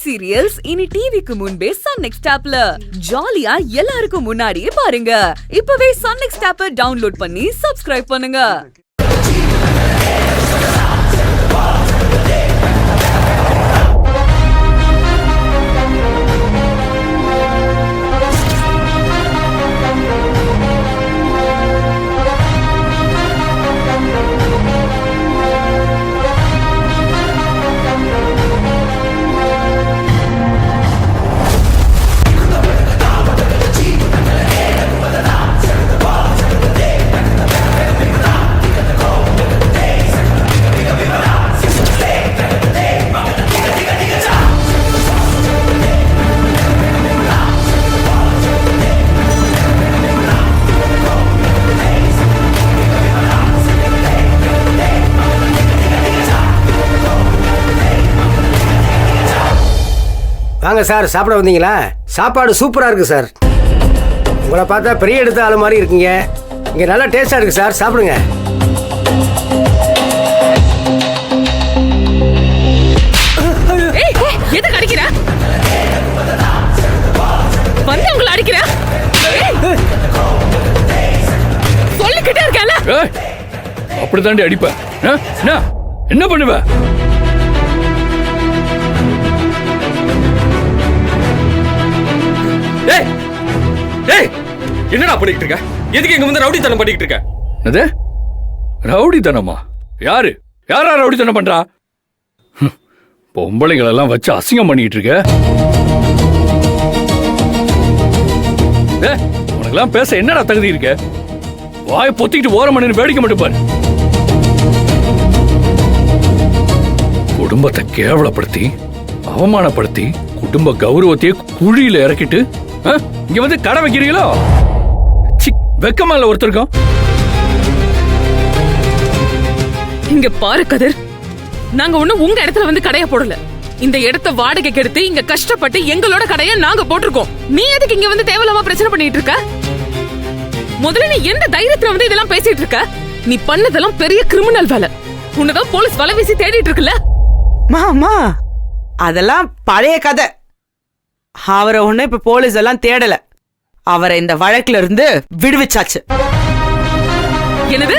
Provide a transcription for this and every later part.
Web serials இனி டிவிக்கு முன்பே சன் நெக்ஸ்ட் ஆப்ல ஜாலியா எல்லாருக்கும் முன்னாடியே பாருங்க. இப்பவே சன் நெக்ஸ்ட் ஆப்பை டவுன்லோட் பண்ணி சப்ஸ்கிரைப் பண்ணுங்க. வாங்க சார், சாப்பிட வந்தீங்களா? சாப்பாடு சூப்பராக இருக்குது சார். உங்களை பார்த்தா பெரிய எடுத்த ஆள் மாதிரி இருக்கீங்க. இங்கே நல்லா டேஸ்டாக இருக்குது சார், சாப்பிடுங்க. எதுக்கு அடிக்கிற? வந்து உங்களை அடிக்கிற? சொல்லிக்கிட்டே இருக்கல. அப்படித்தாண்டி அடிப்ப. என்ன பண்ணுவ? என்னடா பண்ணிட்டு இருக்க? எதுக்கு இங்க வந்து ரவுடித்தனம் பண்ணிட்டு இருக்க? அது ரவுடித்தனமா? யாரு யாரா ரவுடித்தனம் பண்றா? பொம்பளைங்களெல்லாம் வச்சு அசிங்கம் பண்ணிட்டு இருக்க. உனக்கெல்லாம் பேச என்னடா தகுதி இருக்க? வாயை பொத்திக்கிட்டு ஓரம் பண்ணி வேடிக்கை மட்டும் பாரு. குடும்பத்தை கேவலப்படுத்தி அவமானப்படுத்தி குடும்ப கௌரவத்தையே குழியில இறக்கிட்டு இங்க வந்து கடை வைக்கிறீங்களோ? வெக்கமா இல்ல ஒருத்தருக்கும்? இங்க பாரு கதிர், நாங்க ஒண்ணும் உங்க இடத்துல வந்து கடைய போடல. இந்த இடத்தை வாடகைக்கு எடுத்து இங்க கஷ்டப்பட்டு எங்களோட கடைய நாங்க போட்டிருக்கோம். நீ எதுக்கு இங்க வந்து தேவையில்லாம பிரச்சனை பண்ணிட்டு இருக்க? முதல்ல நீ எந்த தைரியத்துல வந்து இதெல்லாம் பேசிட்டு இருக்க? நீ பண்ணதெல்லாம் பெரிய கிரிமினல் வேலை. உன்னதான் போலீஸ் வலை வீசி தேடிட்டு இருக்குல்ல? மாமா, அதெல்லாம் பழைய கதை. அவரை ஒண்ணு இப்ப போலீஸ் எல்லாம் தேடல. அவரை இந்த வழக்குல இருந்து விடுவிச்சாச்சு. என்னது?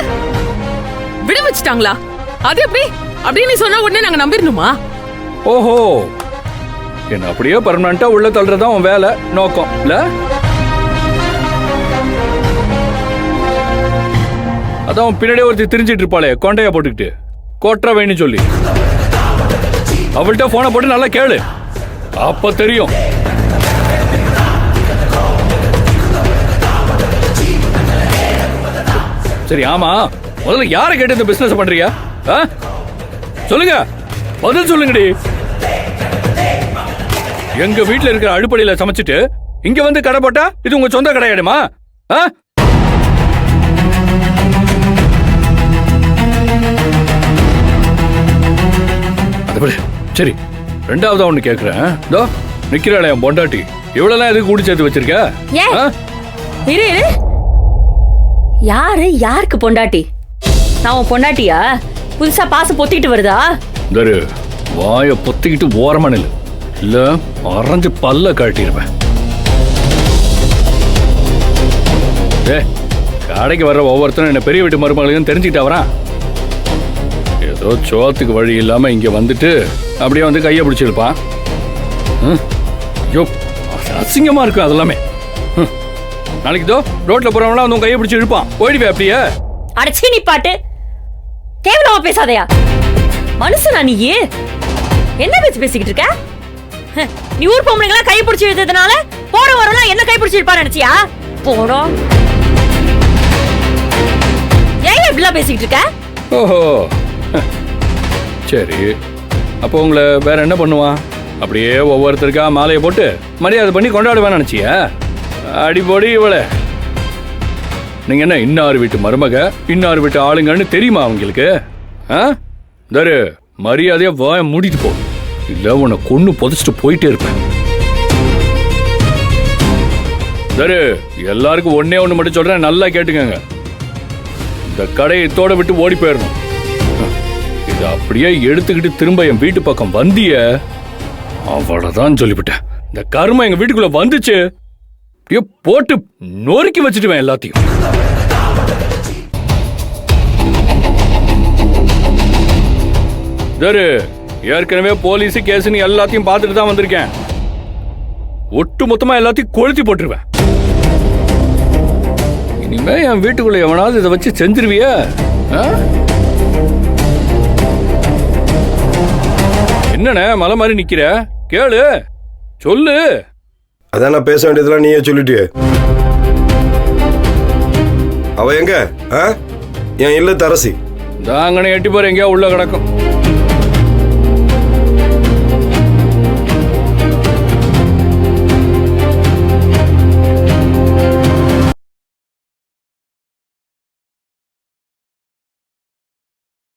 விடுவிச்சிட்டாங்களா? அது எப்படி? அப்படின்னு சொன்னா உடனே நாங்க நம்பிடணுமா? ஓஹோ, என்ன அப்படியே பர்மனண்டா உள்ள தள்ளுறதான் உன் வேலை நோக்கம் இல்ல? அதான் பின்னாடியே ஒருத்தி திரிஞ்சிட்டு இருப்பாளே கொண்டையா போட்டுக்கிட்டு, கொற்ற வேணும்னு சொல்லி. அவள்கிட்ட போனை போட்டு நல்லா கேளு, அப்ப தெரியும். சரி, ஆமா, முதல்ல யாரை கேட்டு இந்த பிசினஸ் பண்றீங்க? சொல்லுங்க, பதில் சொல்லுங்கடி. எங்க வீட்டுல இருக்கிற அடுப்படியில சமைச்சிட்டு இங்க வந்து கடை போட்டா இது உங்க சொந்த கடையாடுமா? சரி, ரெண்டாவதா ஒண்ணு கேக்குறேன். இதோ நிக்கிறாளே என் பொண்டாட்டி, இவ்வளவு எதுக்கு கூடி சேர்த்து வச்சிருக்க? யாரு யாருக்கு பொண்டாட்டி? நான் உன் பொண்டாட்டியா? புதுசா பாச பொத்திட்டு வருதா? வாய பொத்திக்கிட்டு ஓரமா நில்லு, இல்ல அரைஞ்சு பல்ல கட்டிடுவேன். கடைக்கு வர்ற ஒவ்வொருத்தரும் என்ன பெரிய வீட்டு மருமகளையும் தெரிஞ்சுக்கிட்டு வரான். ஏதோ சோத்துக்கு வழி இல்லாம இங்க வந்துட்டு அப்படியே வந்து கையை பிடிச்சிருப்பான். ஐயோ, அசிங்கமா இருக்கும் அதெல்லாமே. நாளைக்கு தோ ரோட்ல போறவங்களா வந்து கையை பிடிச்சி இழுப்பான், போயிடுவே அப்படியே. அடச்சி நீ பாட்டு, கேவலமா பேசாதயா. மனுஷனா நீ? என்ன பேச்சு பேசிக்கிட்டு இருக்க? நீ ஊர் பொம்பளைங்களா கை பிடிச்சி இழுத்ததுனால போற வரலாம் என்ன கை பிடிச்சி இருப்பான்னு நினைச்சியா? போறோம். ஏன் இப்படிலாம் பேசிக்கிட்டு இருக்க? ஓஹோ, சரி, அப்போ உங்களை வேற என்ன பண்ணுவான்? அப்படியே ஒவ்வொருத்தருக்கா மாலையை போட்டு மரியாதை பண்ணி கொண்டாடுவேன்னு நினைச்சியா? அடிப்பொடி இவள. நீங்க என்ன இன்னார் வீட்டு மருமக இன்னார் வீட்டு ஆளுங்கன்னு தெரியுமா அவங்களுக்கு? மரியாதையா வாய மூடிட்டு போ, இல்ல உன்னை கொன்னு புதைச்சிட்டு போயிட்டே இருப்பேன். எல்லாருக்கும் ஒன்னே ஒண்ணு மட்டும் சொல்றேன், நல்லா கேட்டுக்கங்க. இந்த கடையை தோட விட்டு ஓடி போயிடணும். இதை அப்படியே எடுத்துக்கிட்டு திரும்ப என் வீட்டு பக்கம் வந்திய அவ்வளவுதான் சொல்லிவிட்டேன். இந்த கருமை எங்க வீட்டுக்குள்ள வந்துச்சு, அப்படியே போட்டு நொறுக்கி வச்சுட்டுவேன் எல்லாத்தையும். ஏற்கனவே போலீஸ் கேஸ்னு எல்லாத்தையும் பார்த்துட்டு தான் வந்திருக்கேன். ஒட்டு மொத்தமா எல்லாத்தையும் கொளுத்தி போட்டுருவேன். இனிமே என் வீட்டுக்குள்ள எவனாவது இதை வச்சு செஞ்சிருவிய? என்னண்ணே மலை மாதிரி நிக்கிற? கேளு, சொல்லு. அதான் நான் பேச வேண்டியதெல்லாம் நீயே சொல்லிட்டியே. அவ எங்க? என் இல்ல தரசி தாங்கன்னு எட்டி போற எங்கேயா உள்ள கிடக்கும்.